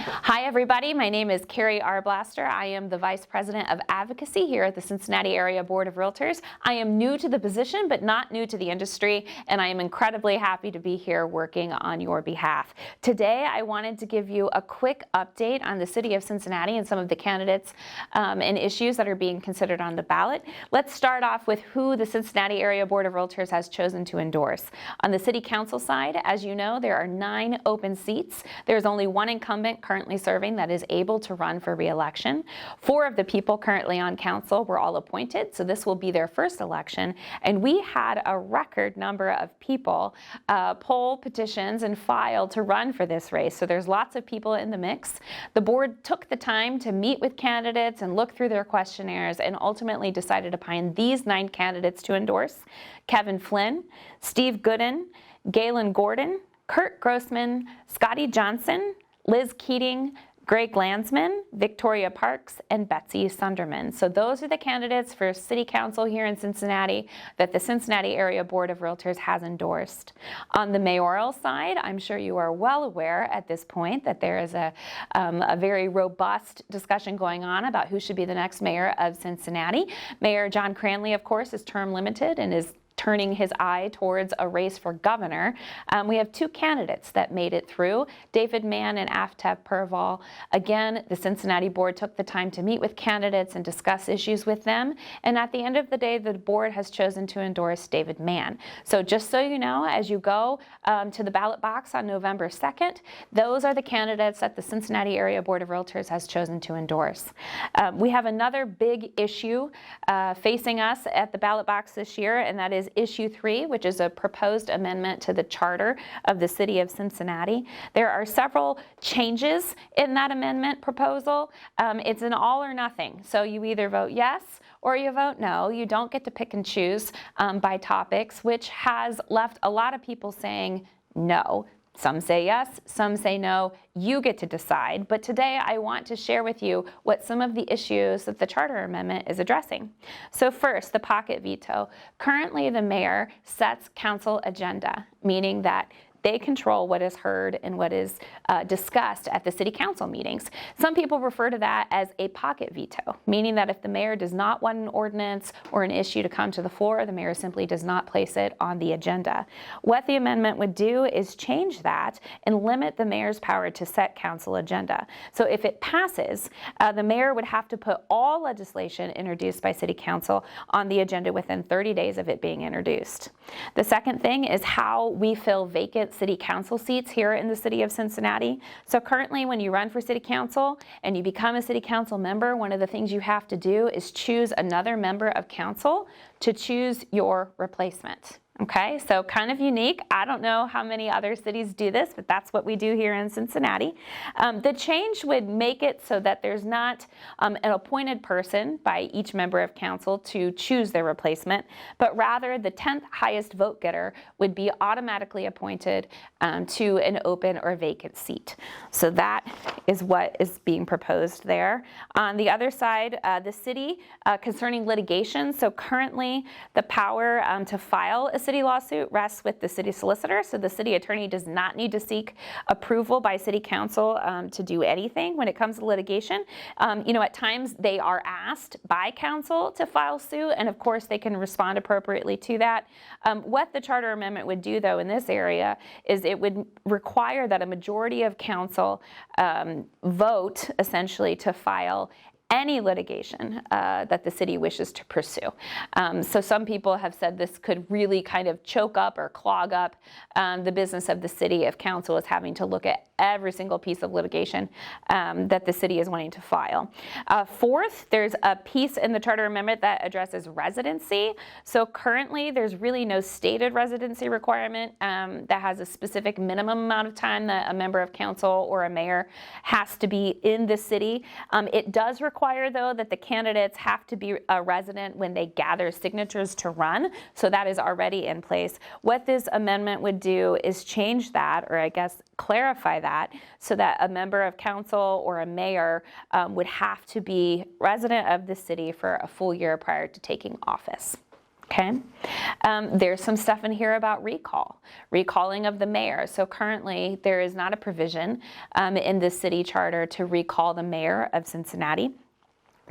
Hi everybody, my name is Carrie Arblaster. I am the Vice President of Advocacy here at the Cincinnati Area Board of Realtors. I am new to the position, but not new to the industry, and I am incredibly happy to be here working on your behalf. Today I wanted to give you a quick update on the City of Cincinnati and some of the candidates and issues that are being considered on the ballot. Let's start off with who the Cincinnati Area Board of Realtors has chosen to endorse. On the City Council side, as you know, there are 9 open seats. There's only one incumbent currently serving that is able to run for re-election. 4 of the people currently on council were all appointed, so this will be their first election. And we had a record number of people poll petitions and file to run for this race. So there's lots of people in the mix. The board took the time to meet with candidates and look through their questionnaires and ultimately decided upon these 9 candidates to endorse: Kevin Flynn, Steve Gooden, Galen Gordon, Kurt Grossman, Scotty Johnson, Liz Keating, Greg Landsman, Victoria Parks, and Betsy Sunderman. So those are the candidates for City Council here in Cincinnati that the Cincinnati Area Board of Realtors has endorsed. On the mayoral side, I'm sure you are well aware at this point that there is a very robust discussion going on about who should be the next mayor of Cincinnati. Mayor John Cranley, of course, is term limited and is turning his eye towards a race for governor. We have 2 candidates that made it through, David Mann and Aftab Purval. Again, the Cincinnati board took the time to meet with candidates and discuss issues with them. And at the end of the day, the board has chosen to endorse David Mann. So just so you know, as you go to the ballot box on November 2nd, those are the candidates that the Cincinnati Area Board of Realtors has chosen to endorse. We have another big issue facing us at the ballot box this year, and that is Issue 3, which is a proposed amendment to the charter of the City of Cincinnati. There are several changes in that amendment proposal. It's an all or nothing. So you either vote yes or you vote no. You don't get to pick and choose by topics, which has left a lot of people saying no. Some say yes, some say no. You get to decide. But today I want to share with you what some of the issues that the charter amendment is addressing. So first, the pocket veto. Currently, the mayor sets council agenda, meaning that they control what is heard and what is discussed at the city council meetings. Some people refer to that as a pocket veto, meaning that if the mayor does not want an ordinance or an issue to come to the floor, the mayor simply does not place it on the agenda. What the amendment would do is change that and limit the mayor's power to set council agenda. So if it passes, the mayor would have to put all legislation introduced by city council on the agenda within 30 days of it being introduced. The second thing is how we fill vacant city council seats here in the city of Cincinnati. So currently, when you run for city council and you become a city council member, one of the things you have to do is choose another member of council to choose your replacement. Okay, so kind of unique. I don't know how many other cities do this, but that's what we do here in Cincinnati. The change would make it so that there's not an appointed person by each member of council to choose their replacement, but rather the 10th highest vote getter would be automatically appointed to an open or vacant seat. So that is what is being proposed there. On the other side, the city concerning litigation. So currently the power to file a city lawsuit rests with the city solicitor, so the city attorney does not need to seek approval by city council to do anything when it comes to litigation. At times they are asked by council to file suit, and of course they can respond appropriately to that. What the charter amendment would do, though, in this area is it would require that a majority of council vote essentially to file any litigation that the city wishes to pursue. So some people have said this could really kind of choke up or clog up the business of the city if council is having to look at every single piece of litigation that the city is wanting to file. Fourth, there's a piece in the charter amendment that addresses residency. So currently there's really no stated residency requirement that has a specific minimum amount of time that a member of council or a mayor has to be in the city. It does require, though, that the candidates have to be a resident when they gather signatures to run. So that is already in place. What this amendment would do is change that, or I guess clarify that, so that a member of council or a mayor would have to be resident of the city for a full year prior to taking office. Okay. There's some stuff in here about recalling of the mayor. So currently there is not a provision in the city charter to recall the mayor of Cincinnati.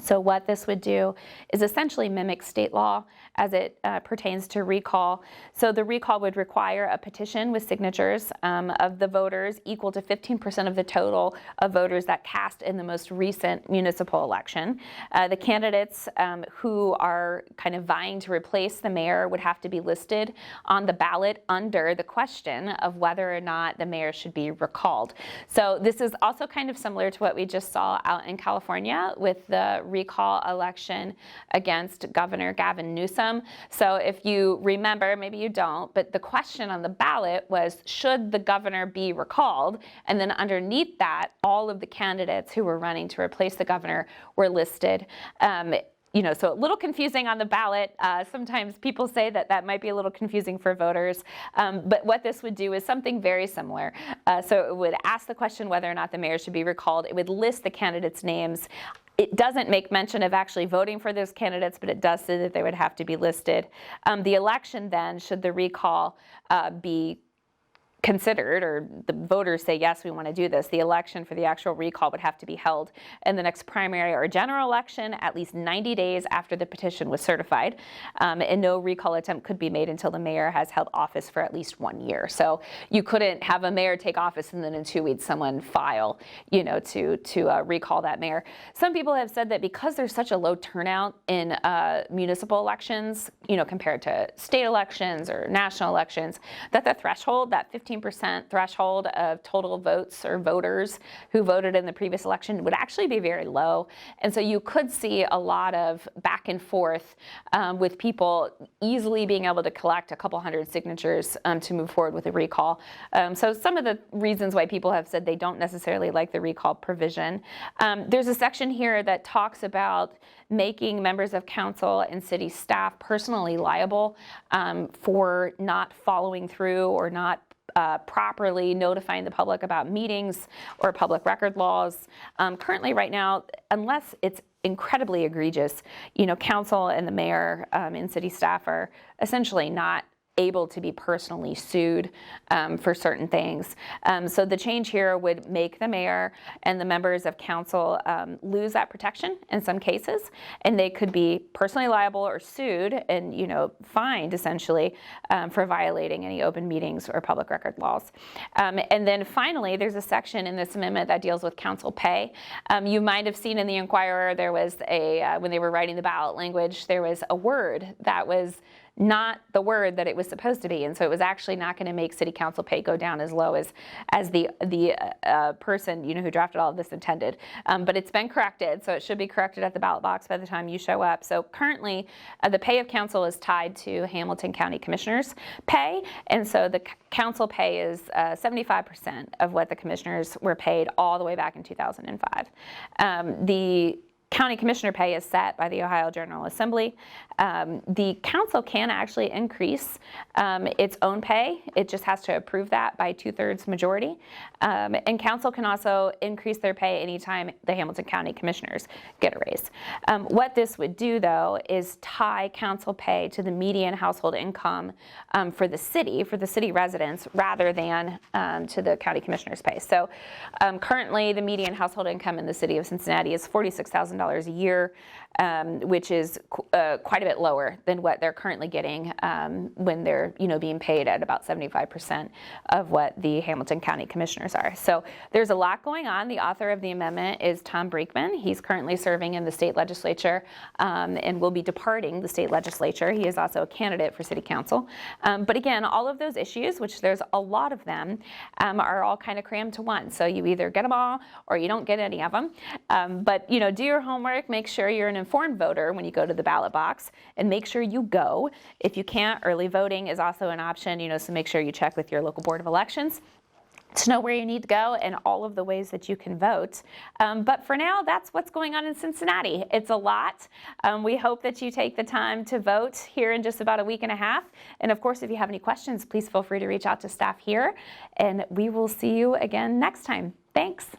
So what this would do is essentially mimic state law as it pertains to recall. So the recall would require a petition with signatures of the voters equal to 15% of the total of voters that cast in the most recent municipal election. The candidates who are kind of vying to replace the mayor would have to be listed on the ballot under the question of whether or not the mayor should be recalled. So this is also kind of similar to what we just saw out in California with the recall election against Governor Gavin Newsom. So if you remember, maybe you don't, but the question on the ballot was, should the governor be recalled? And then underneath that, all of the candidates who were running to replace the governor were listed. So a little confusing on the ballot. Sometimes people say that that might be a little confusing for voters. But what this would do is something very similar. So it would ask the question whether or not the mayor should be recalled. It would list the candidates' names. It doesn't make mention of actually voting for those candidates, but it does say that they would have to be listed. The election then, should the recall be considered, or the voters say, yes, we want to do this, the election for the actual recall would have to be held in the next primary or general election at least 90 days after the petition was certified. And no recall attempt could be made until the mayor has held office for at least 1 year. So you couldn't have a mayor take office and then in 2 weeks someone file, to recall that mayor. Some people have said that because there's such a low turnout in municipal elections, compared to state elections or national elections, that the threshold, that 15% threshold of total votes or voters who voted in the previous election would actually be very low. And so you could see a lot of back and forth with people easily being able to collect a couple hundred signatures to move forward with a recall. So some of the reasons why people have said they don't necessarily like the recall provision. There's a section here that talks about making members of council and city staff personally liable for not following through or not properly notifying the public about meetings or public record laws. Currently, right now, unless it's incredibly egregious, council and the mayor and city staff are essentially not able to be personally sued for certain things. So the change here would make the mayor and the members of council lose that protection in some cases, and they could be personally liable or sued and fined essentially for violating any open meetings or public record laws. And then finally, there's a section in this amendment that deals with council pay. You might have seen in the Inquirer there was when they were writing the ballot language, there was a word that was not the word that it was supposed to be, and so it was actually not going to make city council pay go down as low as the person who drafted all of this intended. But it's been corrected, so it should be corrected at the ballot box by the time you show up. So currently, the pay of council is tied to Hamilton County Commissioners' pay, and so the council pay is 75% of what the commissioners were paid all the way back in 2005. The county commissioner pay is set by the Ohio General Assembly. The council can actually increase its own pay. It just has to approve that by 2/3 majority. And council can also increase their pay anytime the Hamilton County Commissioners get a raise. What this would do, though, is tie council pay to the median household income for the city residents, rather than to the county commissioner's pay. So currently, the median household income in the city of Cincinnati is $46,000 a year, which is quite a bit lower than what they're currently getting when they're being paid at about 75% of what the Hamilton County Commissioners are. So there's a lot going on. The author of the amendment is Tom Brinkman. He's currently serving in the state legislature and will be departing the state legislature. He is also a candidate for city council. But again, all of those issues, which there's a lot of them, are all kind of crammed to one. So you either get them all or you don't get any of them. But do your homework, make sure you're an informed voter when you go to the ballot box, and make sure you go. If you can't, early voting is also an option, so make sure you check with your local board of elections to know where you need to go and all of the ways that you can vote. But for now, that's what's going on in Cincinnati. It's a lot. We hope that you take the time to vote here in just about a week and a half. And of course, if you have any questions, please feel free to reach out to staff here, and we will see you again next time. Thanks.